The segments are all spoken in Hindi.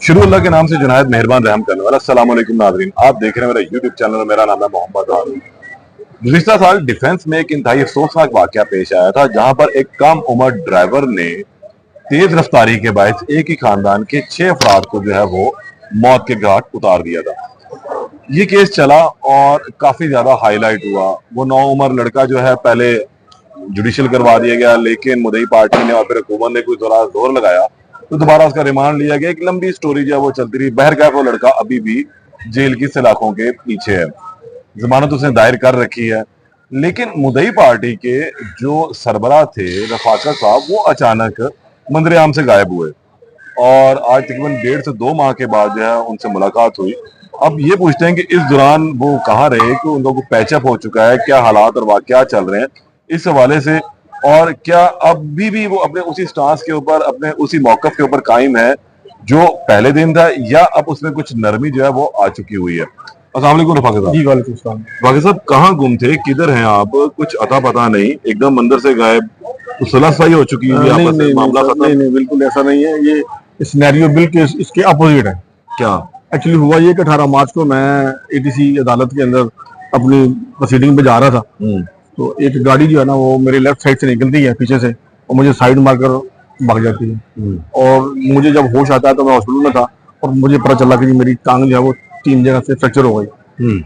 शुरू अल्लाह के नाम से जुनायद मेहरबान रहम करने वाला। अस्सलाम वालेकुम नाज़रीन, आप देख रहे हैं मेरा यूट्यूब चैनल और मेरा नाम है मोहम्मद हारून। गुज़िश्ता साल डिफेंस में एक इंतहाई अफसोसनाक वाकया पेश आया था, जहां पर एक कम उम्र ड्राइवर ने तेज रफ्तारी के बायस एक ही खानदान के 6 अफराद को जो है वो मौत के घाट उतार दिया था। ये केस चला और काफी ज्यादा हाईलाइट हुआ। वो नौ उम्र लड़का जो है पहले जुडिशियल करवा दिया गया, लेकिन मुदई पार्टी ने और फिर हुकूमत ने कुछ थोड़ा जोर लगाया तो दोबारा उसका रिमांड लिया गया। एक लंबी स्टोरी जो है वो चलती रही। बहरकैफ वो लड़का अभी भी जेल की सलाखों के पीछे है, जमानत उसने दायर कर रखी है। लेकिन मुदई पार्टी के जो सरबराह थे रफाकत साहब, वो अचानक मंजर आम से गायब हुए और आज तकरीबन 1.5 से 2 माह के बाद जो है उनसे मुलाकात हुई। अब ये पूछते हैं कि इस दौरान वो कहाँ रहे, कि उन लोगों को पैचअप हो चुका है, क्या हालात और वाकया चल रहे हैं इस हवाले से, और क्या अभी भी वो अपने उसी स्टांस के ऊपर, अपने उसी मौकफ के ऊपर कायम है जो पहले दिन था, या अब उसमें कुछ नरमी जो है वो आ चुकी हुई है। अस्सलाम वालेकुम रफाकत साहब। जी वालेकुम सलाम। रफाकत साहब, कहाँ गुम थे, किधर हैं आप? कुछ अता पता नहीं, एकदम मंदिर से गायब। तो सुलह सफाई हो चुकी है नहीं आपस में, नहीं मामला नहीं, खत्म? नहीं नहीं बिल्कुल ऐसा नहीं है। ये सिनेरियो बिल्कुल इसके अपोजिट है। क्या एक्चुअली हुआ ये कि 18 मार्च को मैं एटीसी अदालत के अंदर अपनी प्रोसीडिंग पे जा रहा था, तो एक गाड़ी जो है ना वो मेरे लेफ्ट साइड से निकलती है पीछे से और मुझे साइड मारकर भाग जाती है। और मुझे जब होश आता है तो मैं हॉस्पिटल में था और मुझे पता चला कि मेरी टांग जो है वो 3 जगह से फ्रैक्चर हो गई।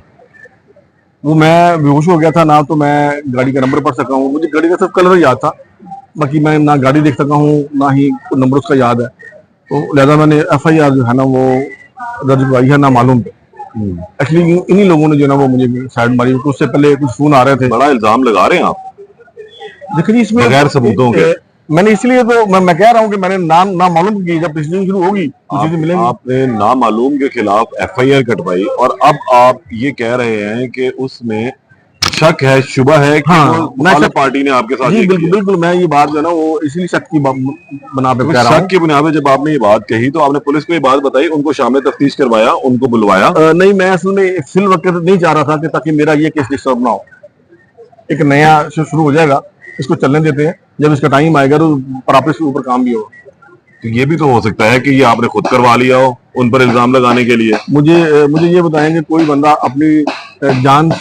वो मैं बेहोश हो गया था ना, तो मैं गाड़ी का नंबर पढ़ सका हूँ, मुझे गाड़ी का सिर्फ कलर याद था, बाकी मैं ना गाड़ी देख सका हूँ ना ही नंबर उसका याद है। तो लिहाजा मैंने एफआईआर जो है ना वो दर्ज करवाई है ना मालूम पे। एक्चुअली इन्हीं लोगों ने जो ना वो मुझे साइड मारी, तो उससे पहले कुछ फोन आ रहे थे। बड़ा इल्जाम लगा रहे हैं आप देखिए जी, इसमें बगैर सबूतों के। मैंने इसलिए तो मैं कह रहा हूँ कि मैंने नाम ना मालूम की, जब प्रोसीडिंग शुरू होगी तो चीजें मिलेंगी। आपने नामालूम के खिलाफ एफआईआर कटवाई और अब आप ये कह रहे हैं कि उसमें शक है, शुबह है कि हाँ, वो मुखालिफ पार्टी ने आपके साथ जी ये बिल्कुल किया। बिल्कुल, मैं ये बात जो है ना वो इसीलिए शक की बना पे कह रहा शक हूँ। की बुनियाद पे जब आपने ये बात कही तो आपने पुलिस को ये बात बताई, उनको शामिल तफ्तीश करवाया, उनको बुलवाया? नहीं, मैं असल में फिल वक्त नहीं चाह रहा था कि ताकि मेरा ये केस डिस्टर्ब ना हो। एक नया शुरू हो जाएगा, इसको चलने देते हैं, जब इसका टाइम आएगा तो प्रॉपर्टी के ऊपर काम भी होगा। तो ये भी तो हो सकता है कि ये आपने खुद करवा लिया हो उन पर इल्जाम लगाने के लिए। मुझे ये बताएं कि कोई बंदा अपनी जान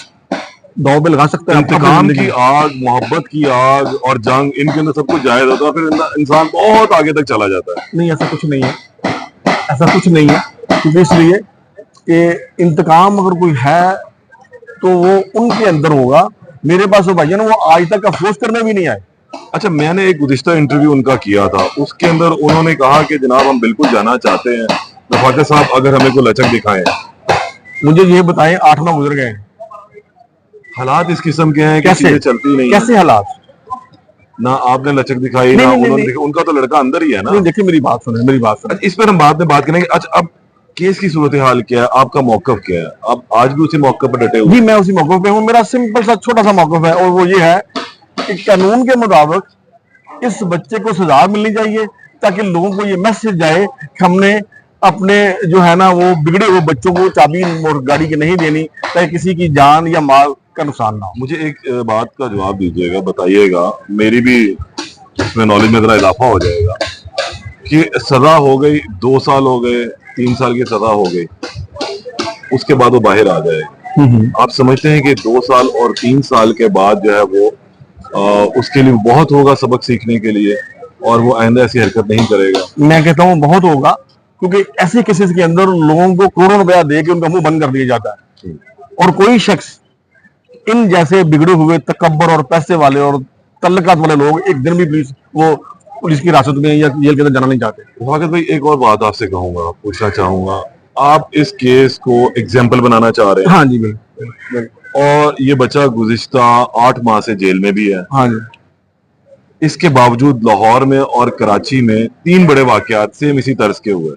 दांव पे लगा सकता है? इंतकाम की आग, मोहब्बत की आग और जंग, इनके अंदर सब कुछ जायज होता है, फिर इंसान बहुत आगे तक चला जाता है। नहीं, ऐसा कुछ नहीं है, ऐसा कुछ नहीं है। क्योंकि इसलिए कि इंतकाम अगर कोई है तो वो उनके अंदर होगा। मेरे पास वो भाई ना वो आज तक अफसोस करने भी नहीं आए। अच्छा, मैंने एक गुज़िश्ता इंटरव्यू उनका किया था, उसके अंदर उन्होंने कहा कि जनाब हम बिल्कुल जाना चाहते हैं, रफाकत साहब अगर हमें कोई लचक दिखाएं। मुझे ये बताएं, 8 माह गुजर गए, हालात इस किस्म के हैं कि कैसे चीजें चलती नहीं कैसे हालात? ना आपने लचक दिखाई, नहीं, ना नहीं, उन्होंने नहीं, उनका तो लड़का अंदर ही है ना। नहीं, देखिए मेरी बात सुने, मेरी बात सुने। अच्छा, इस पर हम बाद में बात करेंगे। अच्छा, अब केस की सूरत हाल क्या है, आपका मौकफ क्या है? आप आज भी उसी मौकफ पर डटे हुए? जी, मैं उसी मौके पे हूँ। मेरा सिंपल सा छोटा सा मौकफ है और वो ये है कि कानून के मुताबिक इस बच्चे को सजा मिलनी चाहिए, ताकि लोगों को ये मैसेज जाए कि हमने अपने जो है ना वो बिगड़े हुए बच्चों को चाबी और गाड़ी की नहीं देनी, ताकि किसी की जान या माल का नुकसान ना हो। मुझे एक बात का जवाब दीजिएगा, बताइएगा, मेरी भी इसमें नॉलेज में जरा इजाफा हो जाएगा कि सजा हो गई, 2 साल हो गए, 3 साल की सजा हो गई, उसके बाद वो बाहर आ जाएगा। आप समझते हैं कि 2 साल और 3 साल के बाद जो है वो उसके लिए बहुत होगा सबक सीखने के लिए, और वो आइंदा ऐसी हरकत नहीं करेगा? मैं कहता हूँ बहुत होगा, क्योंकि ऐसे केसेस के अंदर लोगों को करोड़ों रुपया दे के उनका मुंह बंद कर दिया जाता है, और कोई शख्स इन जैसे बिगड़े हुए तकब्बर और पैसे वाले और तल्लकात वाले लोग एक दिन भी पुलिस की हिरासत में या जेल के अंदर जाना नहीं चाहते। रफाकत भाई, एक और बात आपसे कहूंगा, पूछना चाहूंगा, आप इस केस को एग्जाम्पल बनाना चाह रहे हैं? हाँ जी बिल्कुल। और ये बच्चा गुज़िश्ता 8 माह से जेल में भी है। हाँ जी। इसके बावजूद लाहौर में और कराची में 3 बड़े वाकयात सेम इसी तर्ज के हुए,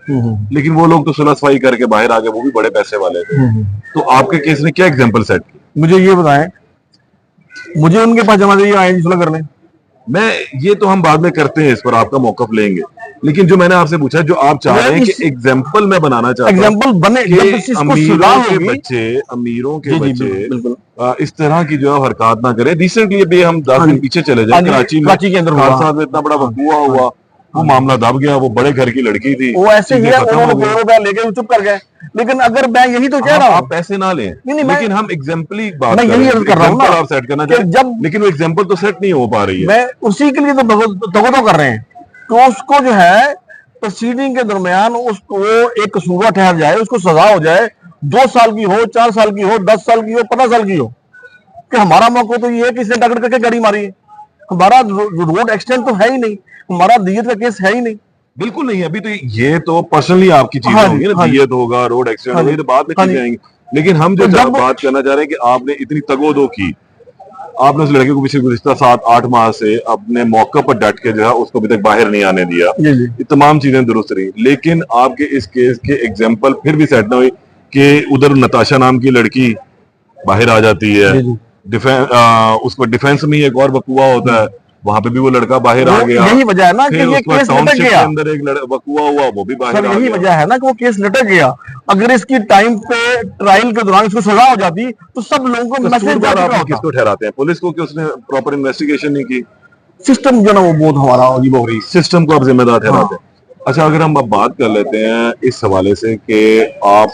लेकिन वो लोग तो सुलह सफाई करके बाहर आ गए, वो भी बड़े पैसे वाले थे। तो आपके केस ने क्या एग्जाम्पल सेट की? मुझे ये बताएं, मुझे उनके पास जमा दिए आए सुलह करने? मैं ये तो हम बाद में करते हैं, इस पर आपका मौकफ लेंगे, लेकिन जो मैंने आपसे पूछा, जो आप चाह रहे हैं कि एग्जाम्पल मैं बनाना चाहता हूं, एग्जाम्पल बने कि अमीरों के बच्चे, अमीरों के बच्चे इस तरह की जो है हरकत ना करें। रिसेंटली अभी हम 10 दिन पीछे चले जाए, कराची के अंदर में इतना बड़ा वकूआ हुआ, वो मामला दब गया, वो बड़े घर की लड़की थी, वो ऐसे ही चीजें है, खत्म हो उन्होंने गई। करोड़ों रुपया लेके चुप कर गए। लेकिन अगर मैं यही तो कह रहा आप हूँ, पैसे ना लें, नहीं, मैं- लेकिन हम एग्जाम्पली बात मैं कर यही रहे हैं, अर्ज कर रहा हूँ ना एग्जाम्पल आप सेट करना कि चाहें, जब लेकिन वो एग्जाम्पल तो सेट नहीं हो पा रही है। मैं उसी के लिए तो तवज्जो कर रहे हैं कि उसको जो है प्रोसीडिंग के दरमियान उसको एक कसूरवार ठहर जाए, उसको सजा हो जाए, 2 साल की हो, 4 साल की हो, 10 साल की हो, 15 साल की हो। कि हमारा मौका तो ये है कि इसने टक्कर करके गाड़ी मारी है, हमारा रोड एक्सीडेंट तो है ही नहीं, हमारा दियत का केस है ही नहीं। बिल्कुल नहीं, अभी तो ये तो पर्सनली आपकी चीजें हाँ जी, होंगी ना, हाँ जी, दियत होगा, रोड एक्सीडेंट हाँ होगा, जी, ये तो बाद में हाँ चीजें जी। आएंगी। लेकिन हम जो तो जब बात करना चाह रहे हैं कि आपने इतनी तगोदो की, आपने उस लड़के को पिछले गुज़िश्ता 7-8 माह से अपने मौके पर डट के जो है उसको अभी तक बाहर नहीं आने दिया। जी जी ये तमाम चीजें दुरुस्त रही, लेकिन आपके इस केस के एग्जाम्पल फिर भी सेट ना हुई कि उधर नताशा नाम की लड़की बाहर आ जाती है, जी जी। उसको डिफेंस में ही एक और बकुआ होता है, वहां पे भी वो लड़का बाहर आ वो गया। यही वजह है ना कि फिर ये उसके बाद केस लटक टाउनशिप के गया। अंदर एक बकुआ हुआ, वो भी बाहर सर आ यही गया। वजह है ना कि वो केस लटक गया। अगर इसकी टाइम पे ट्रायल के दौरान इसको सजा हो जाती तो सब लोगों को मैसेज जा कसूरवार चुका आप होता। किसको ठहराते हैं? पुलिस को कि उसने प्रॉपर इन्वेस्टिगेशन नहीं की? सिस्टम जो ना वो बहुत हमारा अजीब हो रही है। सिस्टम को आप जिम्मेदार हाँ। ठहराते हैं। अच्छा, अगर हम अब बात कर लेते हैं इस हवाले से कि आप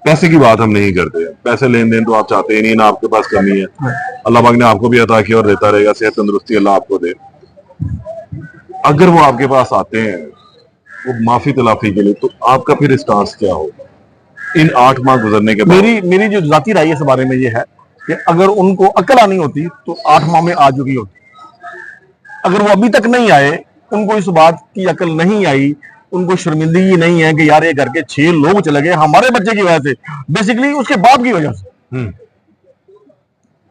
पैसे की बात हम नहीं करते, पैसे लेन देन तो आप चाहते ही नहीं, ना आपके पास कमी है, अल्लाह पाक ने आपको भी अता किया और देता रहेगा, सेहत तंदुरुस्ती अल्लाह आपको दे। अगर वो आपके पास आते हैं वो माफी तलाफी के लिए, तो आपका फिर स्टांस क्या होगा इन 8 माह गुजरने के बाद? मेरी जो जाती राय इस बारे में ये है कि अगर उनको अकल आनी होती तो 8 माह में आ चुकी होती। अगर वो अभी तक नहीं आए, उनको इस बात की अकल नहीं आई, उनको शर्मिंदगी नहीं है कि यार ये घर के 6 लोग चले गए हमारे बच्चे की वजह से, बेसिकली उसके बाप की वजह से।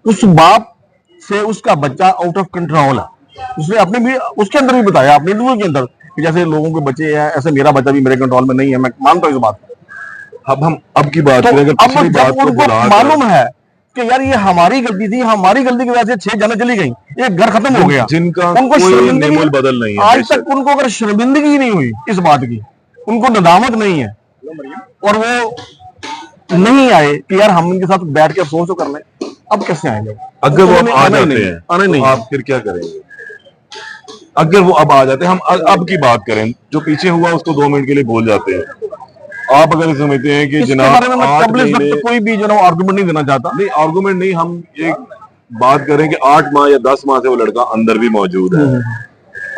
उस बाप से उसका बच्चा आउट ऑफ कंट्रोल है। उसने अपने भी उसके अंदर भी बताया, अपने इंटरव्यू के अंदर, कि जैसे लोगों के बच्चे हैं ऐसे मेरा बच्चा भी मेरे कंट्रोल में नहीं है। मैं मानता हूँ इस बात को। अब हम अब की बात तो करें, अगर अब पिछली जब बात को उनको भुला मालूम है कि यार ये हमारी गलती थी, हमारी गलती की वजह से 6 जानें चली गई, ये घर खत्म हो गया, जिनका उनको कोई शर्मिंदगी नेमुल बदल नहीं है, आज बेशक। तक उनको अगर शर्मिंदगी नहीं हुई इस बात की, उनको नदामत नहीं है, और वो नहीं आए कि यार हम इनके साथ बैठ के अफसोस तो कर लें, अब कैसे आएंगे? अगर वो अब उन्होंने आ आना ही जाते नहीं, हैं आना ही तो नहीं। आप फिर क्या करेंगे? अगर वो अब आ जाते हैं, हम अब की बात करें, जो पीछे हुआ उसको 2 मिनट के लिए भूल जाते हैं। आप अगर समझते हैं कि इसके जनाब बारे में मैं 8 पब्लिक महीने, वक्त कोई भी जो आर्गुमेंट नहीं देना चाहता। नहीं आर्गुमेंट नहीं, हम एक बात करें कि 8 माह या 10 माह से वो लड़का अंदर भी मौजूद है,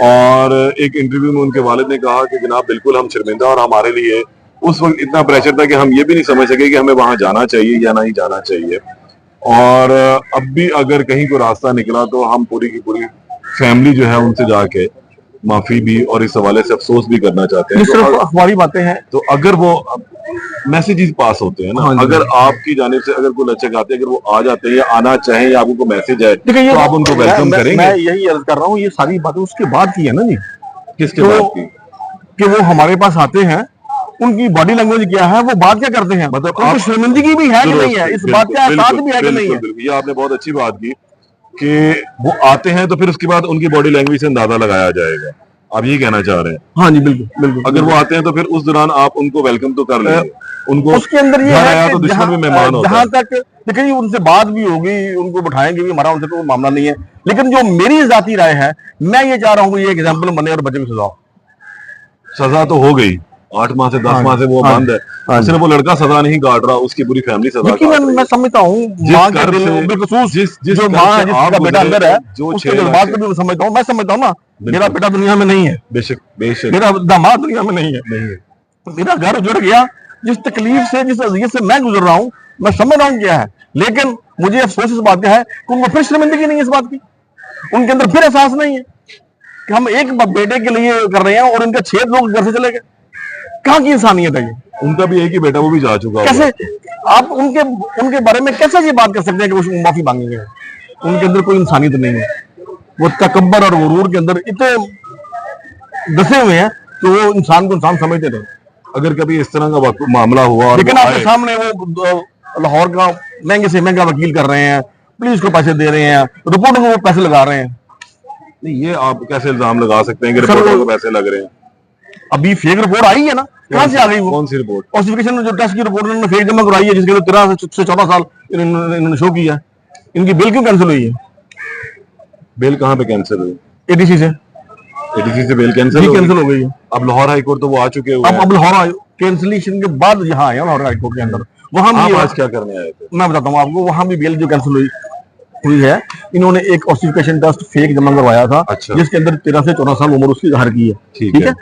और एक इंटरव्यू में उनके वालिद ने कहा कि जनाब बिल्कुल हम शर्मिंदा, और हमारे लिए उस वक्त इतना प्रेशर था कि हम ये भी नहीं समझ सके कि हमें वहां जाना चाहिए या नहीं जाना चाहिए। और अब भी अगर कहीं को रास्ता निकला तो हम पूरी की पूरी फैमिली जो है उनसे जाके माफी भी और इस हवाले से अफसोस भी करना चाहते हैं। ये सिर्फ अखबारी बातें हैं। तो अगर वो मैसेजेस पास होते हैं ना, हाँ जी, अगर आपकी जानिब से अगर कोई लचक आते हैं, अगर वो आ जाते हैं या आना चाहें या आपको मैसेज आए, देखिए तो आप उनको वेलकम करेंगे? मैं यही अर्ज कर रहा हूँ, ये सारी बातें उसके बाद की है ना जी, किसके तो बाद की? कि वो हमारे पास आते हैं, उनकी बॉडी लैंग्वेज क्या है, वो बात क्या करते हैं, मतलब उनको आप शर्मिंदगी भी है कि नहीं है, इस बात का एहसास भी है कि नहीं है। बिल्कुल, ये आपने बहुत अच्छी बात की कि वो आते हैं तो फिर उसके बाद उनकी बॉडी लैंग्वेज से अंदाजा लगाया जाएगा, आप यही कहना चाह रहे हैं? हाँ जी, बिल्कुल बिल्कुल। अगर वो आते हैं तो फिर उस दौरान आप उनको वेलकम तो कर लेंगे, उनको उसके अंदर ये घर है आया कि तो दुश्मन भी मेहमान होता है। जहां तक देखिए उनसे बात भी होगी, उनको बिठाएंगे भी, हमारा उनसे कोई मामला नहीं है। लेकिन जो मेरी जाती राय है, मैं ये चाह रहा हूँ कि ये एग्जाम्पल बने और बच्चे की सजा हो। सजा तो हो गई, 8 माह से 10 माह से वो बंद है, सिर्फ वो लड़का सजा नहीं काट रहा, उसकी पूरी फैमिली सजा काट रही है। मैं समझता हूँ माँ के दिल में बिलखसूस जो माँ है जिसका बेटा अंदर है, उसके जज्बात को भी समझता हूँ। मैं समझता हूँ ना, मेरा बेटा दुनिया में नहीं है, बेशक बेशक मेरा दामाद दुनिया में नहीं है, मेरा घर उजड़ गया, जिस तकलीफ से जिस अज़ियत से मैं गुजर रहा हूँ, मैं समझ रहा हूँ क्या है। लेकिन मुझे अफसोस इस बात का है कि उनको फिर शर्मिंदगी नहीं है इस बात की, उनके अंदर फिर एहसास नहीं है कि हम एक बेटे के लिए कर रहे हैं और इनके 6 लोग घर से चले गए। कहाँ की इंसानियत है ये? उनका भी एक ही बेटा, वो भी जा चुका कैसे आप उनके बारे में कैसे ये बात कर सकते हैं कि वो माफी मांगेंगे? उनके अंदर कोई इंसानियत नहीं है, वो तकब्बर और गुरूर के अंदर इतने दसे हुए हैं कि वो इंसान को इंसान समझते नहीं। अगर कभी इस तरह का मामला हुआ और लेकिन आपके सामने वो लाहौर का महंगे से महंगा वकील कर रहे हैं, पुलिस को पैसे दे रहे हैं, रिपोर्टर को पैसे लगा रहे हैं। नहीं, ये आप कैसे इल्जाम लगा सकते हैं कि रिपोर्टर को पैसे लग रहे हैं? अभी फेक रिपोर्ट आई है ना, कहां से आ गई वो? कौन सी रिपोर्ट? क्लासिफिकेशन जो टेस्ट की रिपोर्ट उन्होंने फेक जमा कराई है, जिसके लिए 13 से 14 साल इन्होंने शो किया। इनकी बिल क्यों कैंसिल हुई है? बिल कहाँ पे कैंसिल हुई? एडीसी से एडीसी से बेल कैंसिल जी कैंसिल हो गई है। अब लाहौर हाई कोर्ट तो वो आ चुके हुए हैं। अब लाहौर कैंसिलेशन के बाद यहाँ आया लाहौर हाई कोर्ट के अंदर। वहां आप भी आज क्या करने आए थे? मैं बताता हूँ आपको, वहां भी बेल जो कैंसिल हुई है, इन्होंने एक ऑसिफिकेशन टेस्ट फेक जमा करवाया था। अच्छा। जिसके अंदर 13 से 14 साल उम्र उसकी जाहिर की है। ठीक है।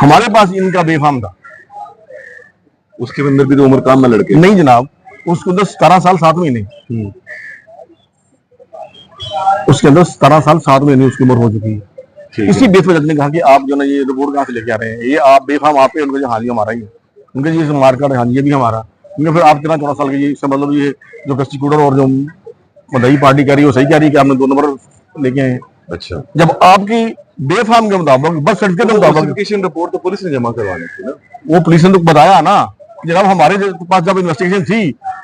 हमारे पास इनका बेफाम था। उसके अंदर भी तो उम्र काम में लड़के। नहीं जनाब, उसके अंदर 17 साल 7 महीने, उसके अंदर 17 साल 7 महीने उसकी उम्र हो चुकी है। इसी बेस पर जज ने कहा कि आप जो ना ये रिपोर्ट कहाँ से लेके आ रहे हैं, ये आप बेफाम आप पे, उनका जो हाजी हमारा ही है, उनके जी मार्कर है, ये भी हमारा। उनके फिर आप 13-14 साल के, इसका मतलब ये जो प्रोसिक्यूटर और जो मदई पार्टी कह रही है वो सही कह रही है कि आपने 2 नंबर लेके आए। अच्छा। जब आपकी बेफाम के मुताबिक बर्थ सर्टिफिकेट के मुताबिक रिपोर्ट तो पुलिस ने जमा करवानी थी ना। वो पुलिस ने तो बताया ना जनाब, हमारे पास जब इन्वेस्टिगेशन थी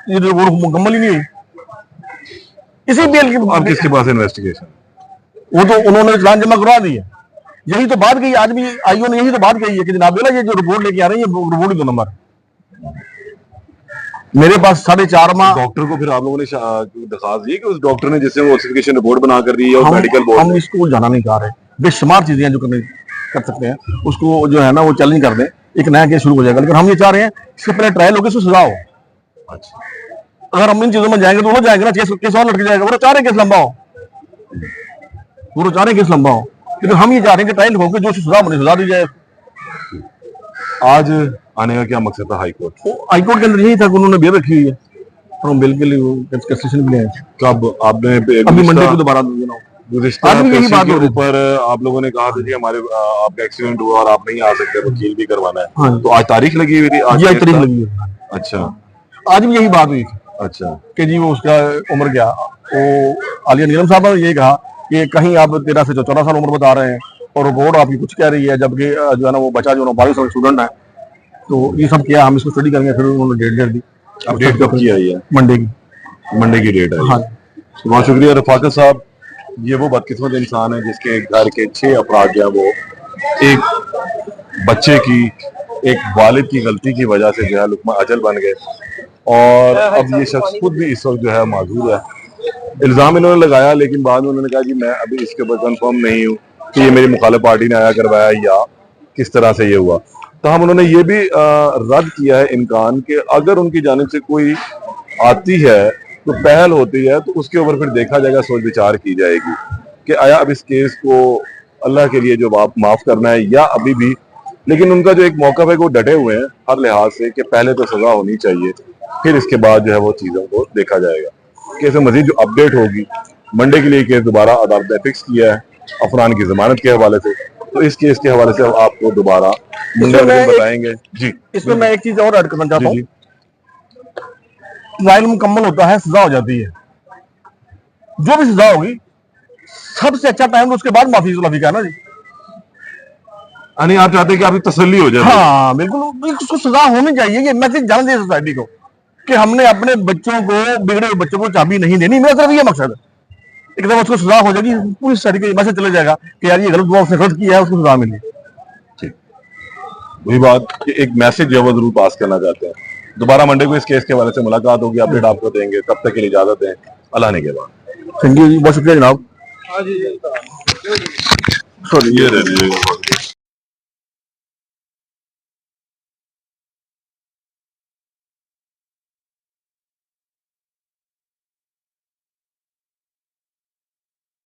ये रिपोर्ट मुकम्मल ही नहीं हुई। इसी बेल की अब किसके पास इन्वेस्टिगेशन? वो तो उन्होंने चालान जमा करवा दी है। यही तो बात कही, आज भी आईओ ने यही तो बात कही है कि जनाब ये जो रिपोर्ट लेके आ रही है रिपोर्ट ही 2 नंबर। मेरे पास 4.5 माह। डॉक्टर को फिर आप लोगों ने दरखास्त दी कि उस डॉक्टर ने जिससे वो सर्टिफिकेशन रिपोर्ट बना कर दी है और मेडिकल बोर्ड हम स्कूल जाना नहीं चाह रहे, बेशुमार चीजें जो कर सकते हैं उसको जो है ना वो चैलेंज कर दें, एक नया केस शुरू हो जाएगा। लेकिन हम ये चाह रहे हैं इससे पहले ट्रायल होकर सजा हो। अच्छा। अगर हम इन चीजों में जाएंगे तो वो जाएंगे ना, केस और लटक जाएगा। वो चाह रहे केस लंबा हो, वो चाह रहे केस लंबा हो, लेकिन हम ये चाह रहे हैं कि ट्रायल होकर जो सजा बने सजा दी जाए। आज आने का क्या मकसद था हाई कोर्ट? हाई कोर्ट के अंदर यही था कि उन्होंने बेल रखी हुई है और हम बेल के लिए कैंसिलेशन के लिए आए। कब आपने अभी मंडे को दोबारा ऊपर आप लोगों ने कहा था जी हमारे आपका एक्सीडेंट हुआ और आप नहीं आ सकते, वकील भी करवाना है। हाँ। तो आज तारीख लगी हुई थी? आज तारीख लगी हुई है। अच्छा। आज भी यही बात हुई थी। अच्छा। कि जी वो उसका उम्र क्या, वो आलिया नीलम साहब ने ये कहा कि कहीं आप 13 से 14 साल उम्र बता रहे हैं और रिपोर्ट आपकी कुछ कह रही है, जबकि जो है ना वो बच्चा जो 22 साल स्टूडेंट है। तो ये सब किया, हम इसको स्टडी करेंगे। फिर उन्होंने डेट दी। अब डेट कब की आई है? मंडे की डेट है। हाँ। बहुत शुक्रिया रफाकत साहब। ये वो बदकिस्मत इंसान है जिसके घर के 6 अफराद जो है वो एक बच्चे की, एक वालिद की गलती की वजह से जो है लुकमा अजल बन गए और अब ये शख्स खुद भी इस वक्त जो है माजूर है। इल्जाम इन्होंने लगाया, लेकिन बाद में उन्होंने कहा कि मैं अभी इसके ऊपर कंफर्म नहीं हूँ कि ये मेरी मुखालिफ पार्टी ने आया करवाया या किस तरह से ये हुआ। तो हम उन्होंने ये भी रद्द किया है इम्कान कि अगर उनकी जानिब से कोई आती है तो पहल होती है तो उसके ऊपर फिर देखा जाएगा, सोच विचार की जाएगी कि आया अब इस केस को अल्लाह के लिए जो माफ करना है या अभी भी। लेकिन उनका जो एक मौका है वो डटे हुए हैं हर लिहाज से कि पहले तो सजा होनी चाहिए, फिर इसके बाद जो है वो चीजों को देखा जाएगा। केस में मजीद जो अपडेट होगी, मंडे के लिए केस दोबारा अदालत ने फिक्स किया है अफरान की जमानत के हवाले से। तो इस केस के हवाले से आपको दोबारा मंडे में बताएंगे। जी इसमें मैं एक चीज और ऐड करना चाहता हूँ। ट्रायल मुकम्मल होता है, सजा हो जाती है, जो भी सजा होगी सबसे अच्छा टाइम तो उसके बाद माफी सुलफी का है ना जी। यानी आप चाहते हैं कि आपकी तसल्ली हो जाए? हाँ बिल्कुल, उसको सजा होनी चाहिए। ये मैसेज जाना चाहिए सोसाइटी को कि हमने अपने बच्चों को, बिगड़े हुए बच्चों को चाबी नहीं देनी। मेरा सिर्फ ये मकसद है। एकदम उसको सजा हो जाएगी, पूरी सोसाइटी को मैसेज चले जाएगा कि यार ये गलत हुआ, उसने गलत किया है, उसको सजा मिली। ठीक, वही बात कि एक मैसेज जो है वो जरूर पास करना चाहते हैं। दोबारा मंडे को इस केस के हवाले से मुलाकात होगी, अपडेट आपको देंगे। तब तक के लिए इजाजत दें, अल्लाह ने के बाद। थैंक यू जी, बहुत शुक्रिया जनाब। सॉरी ये